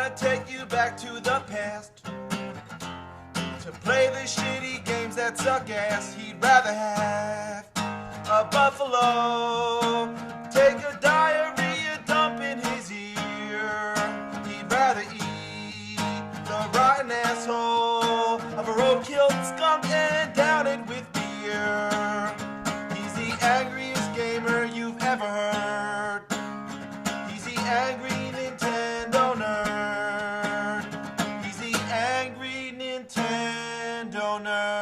wanna take you back to the past to play the shitty games that suck ass. He'd rather have a buffalo take a diarrhea dump in his ear. He'd rather eat the rotten asshole of a road-killed skunk and down it with beer. He's the angriest gamer you've ever heard. He's the angry Nintendo nerd. He's the angry Nintendo nerd.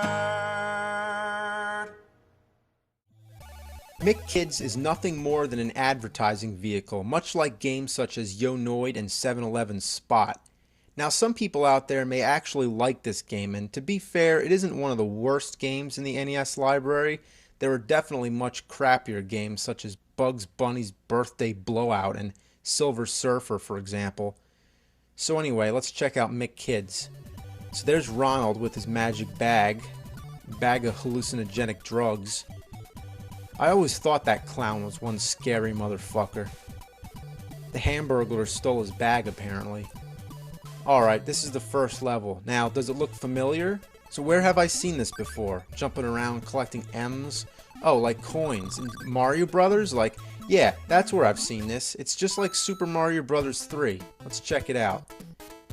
McKids is nothing more than an advertising vehicle, much like games such as Yo Noid and 7-Eleven Spot. Now, some people out there may actually like this game, and to be fair, it isn't one of the worst games in the NES library. There are definitely much crappier games such as Bugs Bunny's Birthday Blowout and Silver Surfer, for example. So anyway, let's check out McKids. So there's Ronald with his magic bag of hallucinogenic drugs. I always thought that clown was one scary motherfucker. The Hamburglar stole his bag, apparently. Alright, this is the first level. Now, does it look familiar? So where have I seen this before? Jumping around collecting M's? Oh, like coins. In Mario Brothers? Like, yeah, that's where I've seen this. It's just like Super Mario Brothers 3. Let's check it out.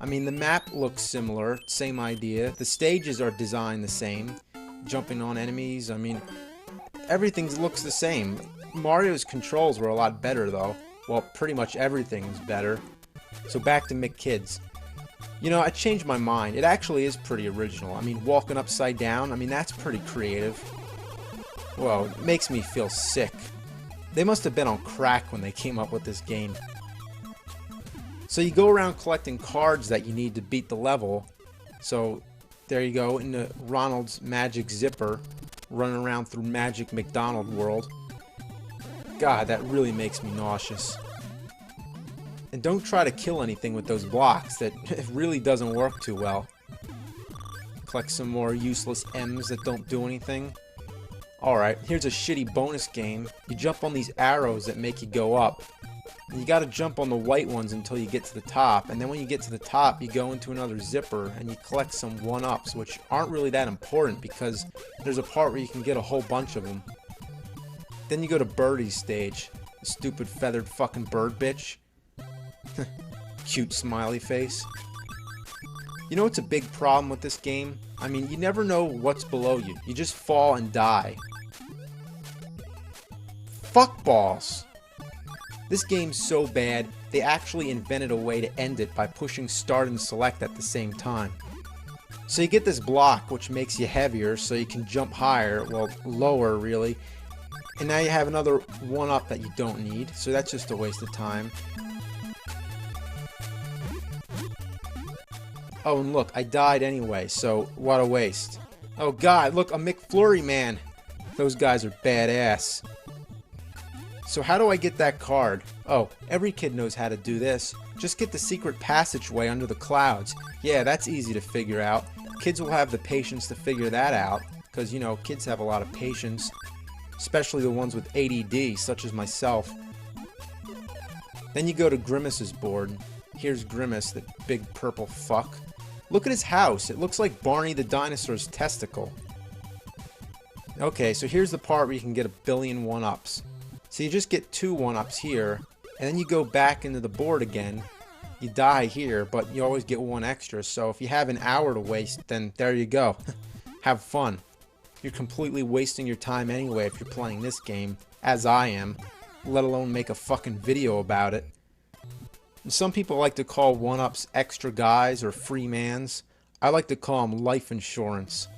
I mean, the map looks similar, same idea. The stages are designed the same. Jumping on enemies, I mean, everything looks the same. Mario's controls were a lot better, though. Well, pretty much everything is better. So back to McKids. You know, I changed my mind. It actually is pretty original. I mean, walking upside down, I mean, that's pretty creative. Whoa, it makes me feel sick. They must have been on crack when they came up with this game. So you go around collecting cards that you need to beat the level. So there you go, into Ronald's magic zipper, running around through Magic McDonald World. God, that really makes me nauseous. And don't try to kill anything with those blocks. That it really doesn't work too well. Collect some more useless M's that don't do anything. Alright, here's a shitty bonus game. You jump on these arrows that make you go up. And you gotta jump on the white ones until you get to the top. And then when you get to the top, you go into another zipper and you collect some 1-ups, which aren't really that important because there's a part where you can get a whole bunch of them. Then you go to Birdie's stage. Stupid feathered fucking bird bitch. Cute smiley face. You know what's a big problem with this game? I mean, you never know what's below you. You just fall and die. Fuck balls. This game's so bad, they actually invented a way to end it by pushing start and select at the same time. So you get this block, which makes you heavier, so you can jump higher, well, lower really. And now you have another 1-up that you don't need, so that's just a waste of time. Oh, and look, I died anyway, so what a waste. Oh god, look, a McFlurry man. Those guys are badass. So how do I get that card? Oh, every kid knows how to do this. Just get the secret passageway under the clouds. Yeah, that's easy to figure out. Kids will have the patience to figure that out, because, you know, kids have a lot of patience. Especially the ones with ADD, such as myself. Then you go to Grimace's board. Here's Grimace, that big purple fuck. Look at his house. It looks like Barney the dinosaur's testicle. Okay, so here's the part where you can get 1,000,000,000 1-ups. So you just get 2 1-ups here, and then you go back into the board again. You die here, but you always get 1 extra. So if you have an hour to waste, then there you go. Have fun. You're completely wasting your time anyway if you're playing this game, as I am, let alone make a fucking video about it. And some people like to call 1-ups extra guys or free mans. I like to call them life insurance.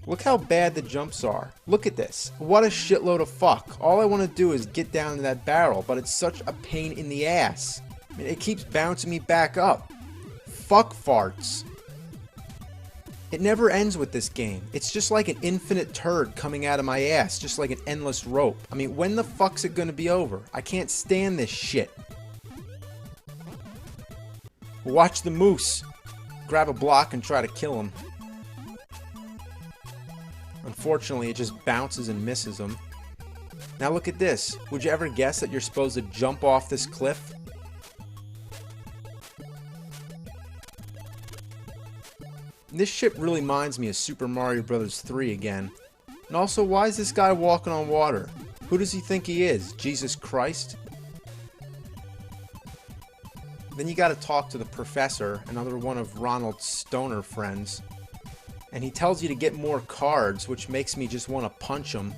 Look how bad the jumps are. Look at this. What a shitload of fuck. All I want to do is get down to that barrel, but it's such a pain in the ass. I mean, it keeps bouncing me back up. Fuck farts. It never ends with this game. It's just like an infinite turd coming out of my ass, just like an endless rope. I mean, when the fuck's it gonna be over? I can't stand this shit. Watch the moose. Grab a block and try to kill him. Unfortunately, it just bounces and misses him. Now look at this. Would you ever guess that you're supposed to jump off this cliff? This ship really reminds me of Super Mario Bros. 3 again. And also, why is this guy walking on water? Who does he think he is? Jesus Christ? Then you gotta talk to the professor, another one of Ronald's stoner friends. And he tells you to get more cards, which makes me just want to punch him.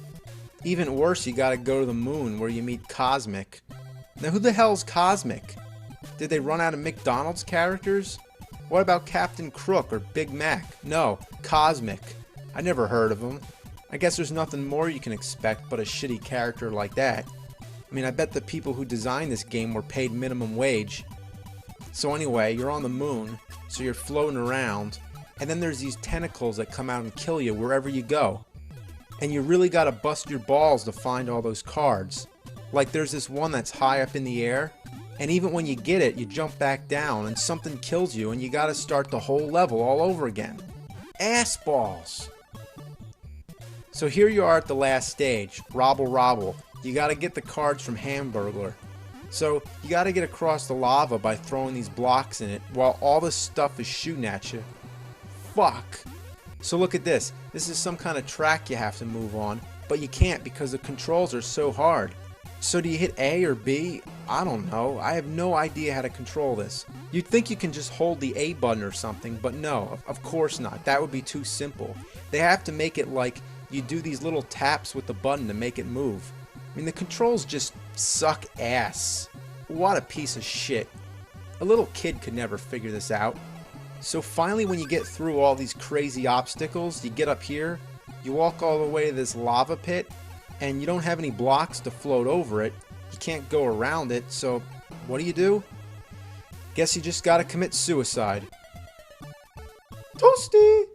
Even worse, you gotta go to the moon where you meet Cosmic. Now who the hell's Cosmic? Did they run out of McDonald's characters? What about Captain Crook or Big Mac? No, Cosmic. I never heard of him. I guess there's nothing more you can expect but a shitty character like that. I mean, I bet the people who designed this game were paid minimum wage. So anyway, you're on the moon, so you're floating around, and then there's these tentacles that come out and kill you wherever you go. And you really gotta bust your balls to find all those cards. Like there's this one that's high up in the air, and even when you get it, you jump back down and something kills you and you gotta start the whole level all over again. Ass balls! So here you are at the last stage, Robble Robble. You gotta get the cards from Hamburglar. So you gotta get across the lava by throwing these blocks in it while all this stuff is shooting at you. Fuck! So look at this. This is some kind of track you have to move on, but you can't because the controls are so hard. So do you hit A or B? I don't know. I have no idea how to control this. You'd think you can just hold the A button or something, but no, of course not. That would be too simple. They have to make it like you do these little taps with the button to make it move. I mean, the controls just suck ass. What a piece of shit. A little kid could never figure this out. So finally, when you get through all these crazy obstacles, you get up here, you walk all the way to this lava pit, and you don't have any blocks to float over it. You can't go around it, so what do? Guess you just gotta commit suicide. Toasty!